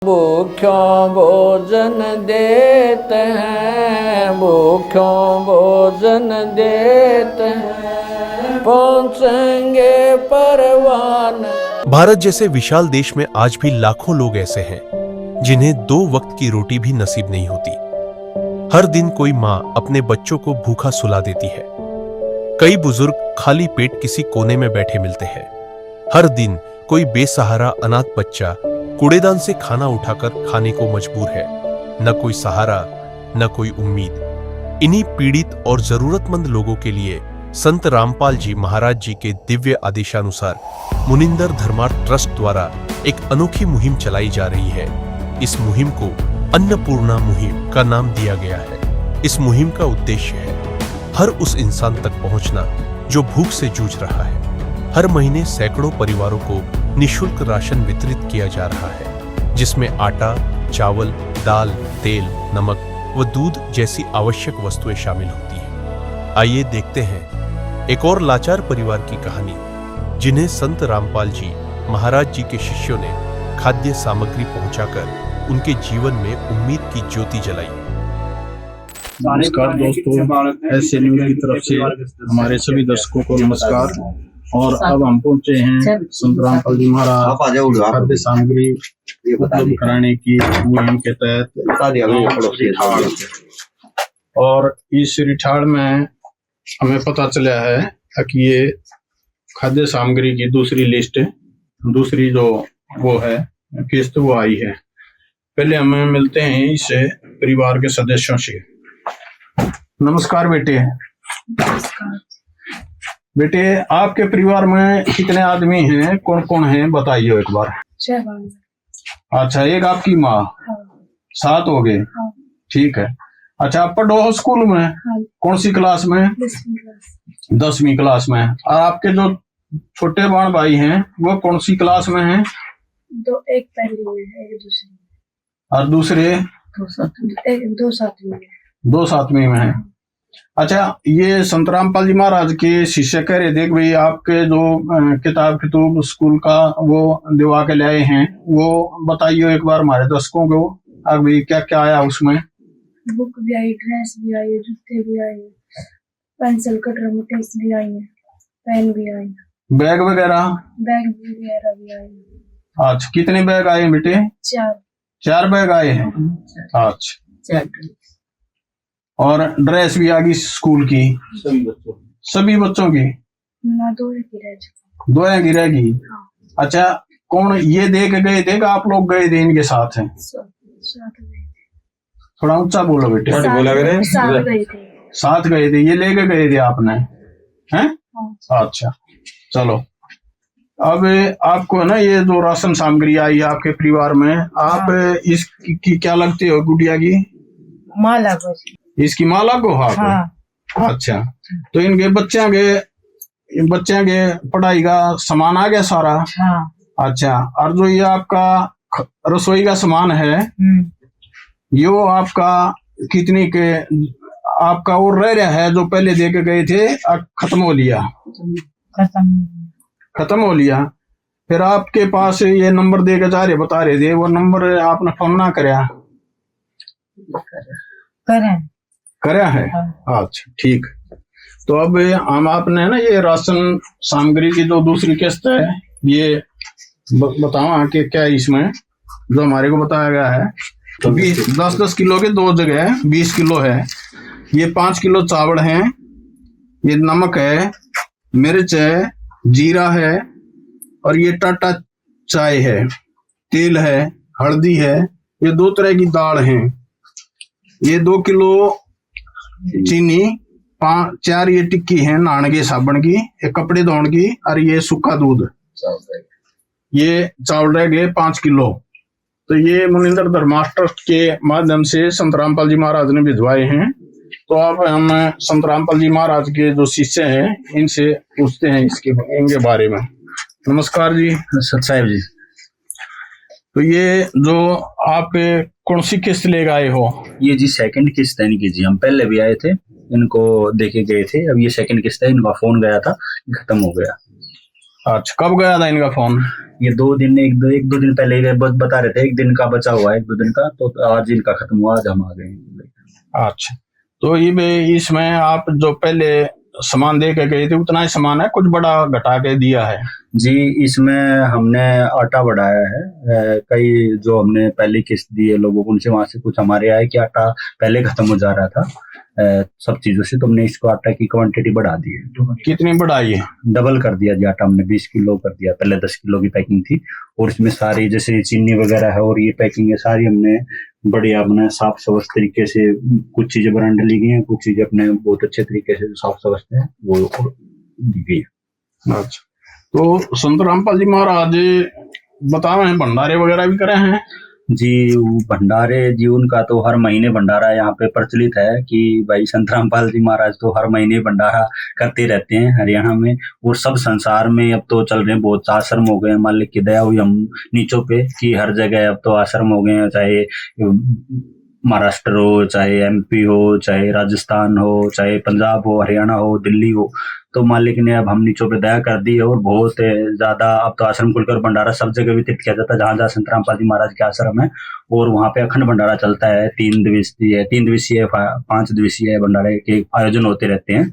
भूख्यों भोजन देते हैं, भूख्यों भोजन देते हैं, पहुंचेंगे परवान। भारत जैसे विशाल देश में आज भी लाखों लोग ऐसे हैं जिन्हें 2 वक्त की रोटी भी नसीब नहीं होती। हर दिन कोई माँ अपने बच्चों को भूखा सुला देती है। कई बुजुर्ग खाली पेट किसी कोने में बैठे मिलते हैं। हर दिन कोई बेसहारा अनाथ बच्चा कूड़ेदान से खाना उठाकर खाने को मजबूर है। न कोई सहारा, न कोई उम्मीद। इन्हीं पीड़ित और जरूरतमंद लोगों के लिए संत रामपाल जी महाराज जी के दिव्य आदेशानुसार मुनिंदर धर्मार्थ ट्रस्ट द्वारा एक अनोखी मुहिम चलाई जा रही है। इस मुहिम को अन्नपूर्णा मुहिम का नाम दिया गया है। इस मुहिम का उद्देश्य है हर उस इंसान तक पहुंचना जो भूख से जूझ रहा है। हर महीने सैकड़ों परिवारों को निःशुल्क राशन वितरित किया जा रहा है, जिसमें आटा, चावल, दाल, तेल, नमक व दूध जैसी आवश्यक वस्तुएं शामिल होती हैं। आइए देखते हैं एक और लाचार परिवार की कहानी, जिन्हें संत रामपाल जी महाराज जी के शिष्यों ने खाद्य सामग्री पहुंचाकर उनके जीवन में उम्मीद की ज्योति जलाई। नमस्कार दोस्तों, ऐसे न्यूज की तरफ से हमारे सभी दर्शकों को नमस्कार। और अब हम पहुंचे हैं संत रामपाल जी महाराज खाद्य सामग्री उपलब्ध कराने की मुहिम के तहत। और इस रिठाड़ में हमें पता चला है कि ये खाद्य सामग्री की दूसरी लिस्ट, दूसरी जो वो है किस्त वो आई है। पहले हमें मिलते हैं इस परिवार के सदस्यों से। नमस्कार बेटे। बेटे, आपके परिवार में कितने आदमी हैं, कौन कौन हैं, बताइए एक बार। 6। अच्छा, एक आपकी माँ। हाँ। 7 हो गए। हाँ। ठीक है। अच्छा, आप पढ़ो हो स्कूल में? हाँ। कौन सी क्लास में? 10वीं क्लास में। और आपके जो छोटे बहन भाई हैं वो कौन सी क्लास में हैं? एक पहली में है, एक दूसरी में। और दूसरे? 2 सातवीं में। 2 सातवीं में है। अच्छा, ये संत रामपाल जी महाराज के शिष्य कह रहे थे कि भाई आपके जो किताब कितूब स्कूल का वो दिवा के लाए हैं, वो बताइए एक बार हमारे दर्शकों को। अभी क्या क्या आया उसमें? बुक भी आई, ड्रेस भी आई, जूते भी आए, पेंसिल कटर मिटेक्स भी आई है, पेन भी आई, बैग वगैरह भी आई। अच्छा, कितने बैग आए बेटे? 4 बैग आए हैं। अच्छा, और ड्रेस भी आ गई स्कूल की सभी बच्चों की? ना, 2 की रहेगी। अच्छा, कौन ये दे के गए थे कि आप लोग गए थे इनके साथ? हैं थोड़ा ऊंचा बोलो बेटे। साथ गए थे, ये लेके गए थे आपने? हैं? अच्छा, चलो। अब आपको ना ये जो राशन सामग्री आई है आपके परिवार में, आप इसकी क्या लगती हो? गुड़िया की माला। इसकी माला को? हाँ। अच्छा, तो इनके बच्चे के पढ़ाई का सामान आ गया सारा? हाँ। अच्छा, और जो ये आपका रसोई का सामान है, यो आपका कितनी के आपका और रह रहा है जो पहले दे के गए थे? खत्म हो लिया? खत्म हो लिया। फिर आपके पास ये नंबर दे के जा रहे बता रहे थे, वो नंबर आपने फोन ना कराया? कराया है। अच्छा, ठीक। तो अब हम आपने ना ये राशन सामग्री की जो दूसरी किस्त है, ये बताओ कि क्या इसमें जो हमारे को बताया गया है। तो 10-10 किलो के 2 जगह 20 किलो है। ये 5 किलो चावल है, ये नमक है, मिर्च है, जीरा है, और ये टाटा चाय है, तेल है, हल्दी है, ये 2 तरह की दाल है, ये 2 किलो चीनी, 4 ये टिक्की है नहाने के साबुन की, एक कपड़े धोने की, और ये सूखा दूध, ये चावल रह गए 5 किलो। तो ये मुनिंदर धर्मार्थ ट्रस्ट के माध्यम से संत रामपाल जी महाराज ने भिजवाए हैं। तो अब हम संत रामपाल जी महाराज के जो शिष्य हैं इनसे पूछते हैं इनके बारे में। नमस्कार जी। सत साहब जी। तो ये जो आप कौन सी किस्त ले आए हो? ये जी 2nd किस्त है इनकी जी। हम पहले भी आए थे, इनको देखे गए थे, अब ये 2nd किस्त है। इनका फोन गया था, खत्म हो गया। अच्छा, कब गया था इनका फोन? ये 2 दिन एक दो दिन पहले ये बता रहे थे, 1 दिन का बचा हुआ है, 1-2 दिन का, तो आज इनका खत्म हुआ, आज हम आ गए। अच्छा, तो ये इसमें आप जो पहले सामान दे के गए थे उतना ही सामान है, कुछ बड़ा घटा के दिया है? जी, इसमें हमने आटा बढ़ाया है। कई जो हमने पहले किस्त दी है लोगों को, उनसे वहां से कुछ हमारे आए कि आटा पहले खत्म हो जा रहा था सब चीजों से, तो हमने इसको आटा की क्वांटिटी बढ़ा दी है। कितनी बढ़ाई है? डबल कर दिया जी आटा हमने, 20 किलो कर दिया, पहले 10 किलो की पैकिंग थी, और इसमें सारी जैसे चीनी वगैरह है और ये पैकिंग है सारी हमने बढ़िया अपने साफ सवस तरीके से, कुछ चीजें ब्रांड ली गई हैं, कुछ चीजें अपने बहुत अच्छे तरीके से साफ सवस है वो दी गई है। अच्छा, तो संत रामपाल जी महाराज बताओ हैं भंडारे वगैरह भी करे हैं? जी, भंडारे जी उनका तो हर महीने भंडारा यहाँ पे प्रचलित है कि भाई संत रामपाल जी महाराज तो हर महीने भंडारा करते रहते हैं हरियाणा में, और सब संसार में अब तो चल रहे हैं, बहुत आश्रम हो गए हैं, मालिक की दया हुई हम नीचों पे कि हर जगह अब तो आश्रम हो गए हैं, चाहे महाराष्ट्र हो, चाहे MP हो, चाहे राजस्थान हो, चाहे पंजाब हो, हरियाणा हो, दिल्ली हो, तो मालिक ने अब हम नीचों पे दया कर दी है, और बहुत ज्यादा अब तो आश्रम खुलकर भंडारा सब जगह वितरित किया जाता है जहां जहां संत रामपाल जी महाराज के आश्रम है, और वहां पे अखंड भंडारा चलता है। 3 दिवसीय 5 दिवसीय भंडारे के आयोजन होते रहते हैं।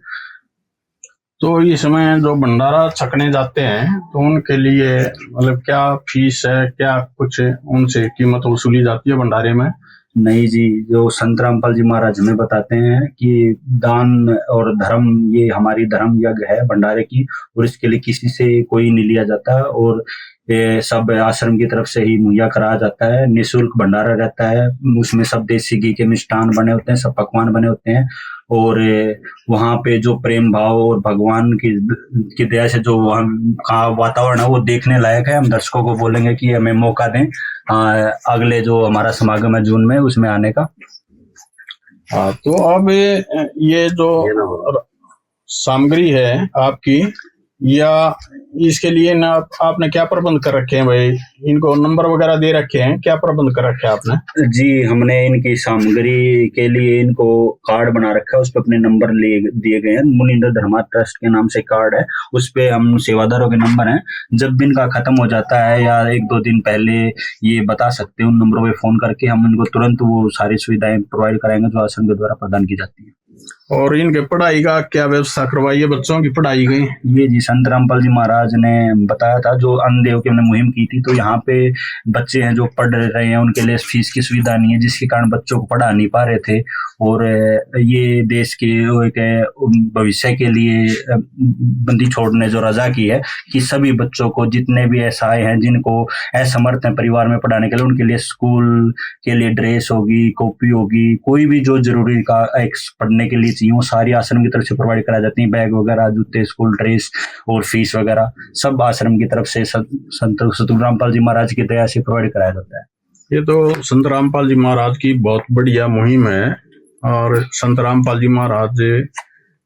तो इसमें जो भंडारा छकने जाते हैं तो उनके लिए मतलब क्या फीस है, क्या कुछ उनसे कीमत वसूली जाती है भंडारे में? नहीं जी, जो संत रामपाल जी महाराज हमें बताते हैं कि दान और धर्म, ये हमारी धर्म यज्ञ है भंडारे की, और इसके लिए किसी से कोई नहीं लिया जाता, और ये सब आश्रम की तरफ से ही मुहैया कराया जाता है। निःशुल्क भंडारा रहता है, उसमें सब देसी घी के मिष्ठान बने होते हैं, सब पकवान बने होते हैं, और वहाँ पे जो प्रेम भाव और भगवान की दया से जो वहाँ का वातावरण है वो देखने लायक है। हम दर्शकों को बोलेंगे कि हमें मौका दें अगले जो हमारा समागम है जून में, उसमें आने का। तो अब ये जो सामग्री है आपकी, या इसके लिए ना आपने क्या प्रबंध कर रखे हैं भाई? इनको नंबर वगैरह दे रखे हैं, क्या प्रबंध कर रखे हैं आपने? जी, हमने इनकी सामग्री के लिए इनको कार्ड बना रखा है, उस पर अपने नंबर दिए गए हैं। मुनिंद्र धर्मा ट्रस्ट के नाम से कार्ड है, उस पे हम सेवादारों के नंबर हैं। जब भी इनका खत्म हो जाता है या 1-2 दिन पहले ये बता सकते हैं, उन नंबरों पे फोन करके हम इनको तुरंत वो सारी सुविधाएं प्रोवाइड कराएंगे जो आश्रम के द्वारा प्रदान की जाती है। और इनके पढ़ाई का क्या व्यवस्था करवाई है बच्चों की पढ़ाई की? ये जी संत रामपाल जी महाराज ने बताया था, जो अन्नदेव की हमने मुहिम की थी, तो यहाँ पे बच्चे हैं जो पढ़ रहे हैं, उनके लिए फीस की सुविधा नहीं है, जिसके कारण बच्चों को पढ़ा नहीं पा रहे थे, और ये देश के एक भविष्य के लिए बंदी छोड़ने जो रजा की है कि सभी बच्चों को, जितने भी असहाय हैं, जिनको असमर्थ हैं परिवार में पढ़ाने के लिए, उनके लिए स्कूल के लिए ड्रेस होगी, कॉपी होगी, कोई भी जो जरूरी का पढ़ने के लिए चाहिए वो सारी आश्रम की तरफ से प्रोवाइड कराई जाती है। बैग वगैरह, जूते, स्कूल ड्रेस और फीस वगैरह सब आश्रम की तरफ से संत रामपाल जी महाराज की दया से प्रोवाइड कराया जाता है। ये तो संत रामपाल जी महाराज की बहुत बढ़िया मुहिम है, और संत रामपाल जी महाराज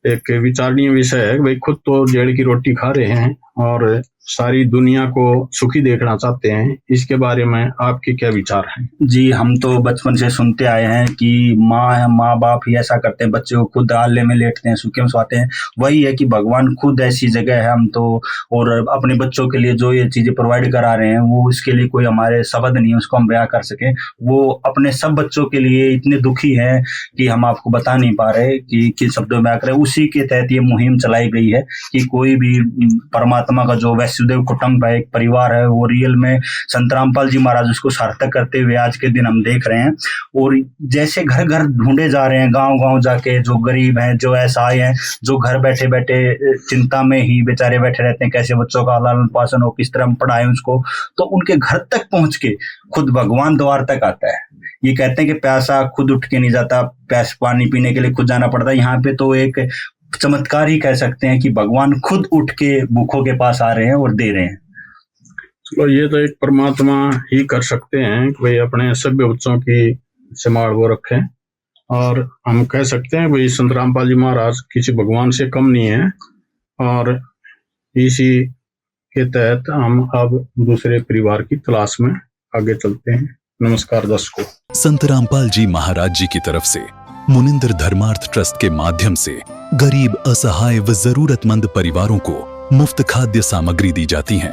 एक विचारणीय विषय है। भाई खुद तो जेल की रोटी खा रहे हैं और सारी दुनिया को सुखी देखना चाहते हैं, इसके बारे में आपके क्या विचार हैं? जी, हम तो बचपन से सुनते आए हैं कि माँ बाप ही ऐसा करते हैं, बच्चे को खुद आले में लेटते हैं, सूखे में सोते हैं। वही है कि भगवान खुद ऐसी जगह है, हम तो और अपने बच्चों के लिए जो ये चीजें प्रोवाइड करा रहे हैं, वो इसके लिए कोई हमारे शब्द नहीं है उसको हम बयां कर सके। वो अपने सब बच्चों के लिए इतने दुखी हैं कि हम आपको बता नहीं पा रहे कि किस शब्दों में बयां करें। उसी के तहत ये मुहिम चलाई गई है कि कोई भी परमात्मा का जो वसुदेव कुटुंब है, एक परिवार है, वो रियल में संत रामपाल जी महाराज उसको सार्थक करते हुए आज के दिन हम देख रहे हैं। और जैसे घर घर ढूंढे जा रहे हैं, गांव गांव जाके, जो गरीब हैं, जो असहाय हैं, जो घर बैठे बैठे चिंता में ही बेचारे बैठे रहते हैं, कैसे बच्चों का लालन पालन हो, किस तरह हम पढ़ाएं उसको, तो उनके घर तक पहुंच के खुद भगवान द्वार तक आता है। ये कहते हैं कि प्यासा खुद उठ के नहीं जाता, प्यास पानी पीने के लिए खुद जाना पड़ता है। यहाँ पे तो एक चमत्कार ही कह सकते हैं कि भगवान खुद उठ के भूखों के पास आ रहे हैं और दे रहे हैं। चलो, ये तो एक परमात्मा ही कर सकते हैं कि भाई अपने सभ्य बच्चों की संभाल वो रखें, और हम कह सकते हैं भाई संत रामपाल जी महाराज किसी भगवान से कम नहीं है। और इसी के तहत हम अब दूसरे परिवार की तलाश में आगे चलते हैं। नमस्कार दर्शकों। संत रामपाल जी महाराज जी की तरफ से मुनिंद्र धर्मार्थ ट्रस्ट के माध्यम से गरीब, असहाय व जरूरतमंद परिवारों को मुफ्त खाद्य सामग्री दी जाती है।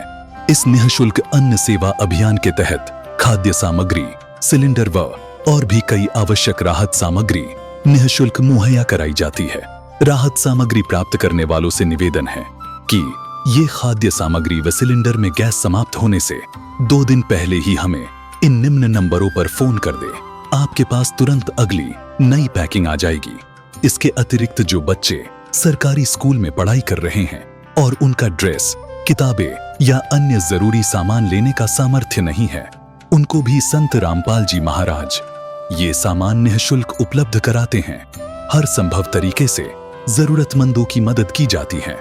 इस निःशुल्क अन्न सेवा अभियान के तहत खाद्य सामग्री, सिलेंडर और भी कई आवश्यक राहत सामग्री निःशुल्क मुहैया कराई जाती है। राहत सामग्री प्राप्त करने वालों से निवेदन है कि ये खाद्य सामग्री व सिलेंडर में गैस समाप्त होने से 2 दिन पहले ही हमें इन निम्न नंबरों पर फोन कर दे। आपके पास तुरंत अगली नई पैकिंग आ जाएगी। इसके अतिरिक्त जो बच्चे सरकारी स्कूल में पढ़ाई कर रहे हैं और उनका ड्रेस, किताबें या अन्य जरूरी सामान लेने का सामर्थ्य नहीं है, उनको भी संत रामपाल जी महाराज ये सामान निःशुल्क उपलब्ध कराते हैं। हर संभव तरीके से जरूरतमंदों की मदद की जाती है।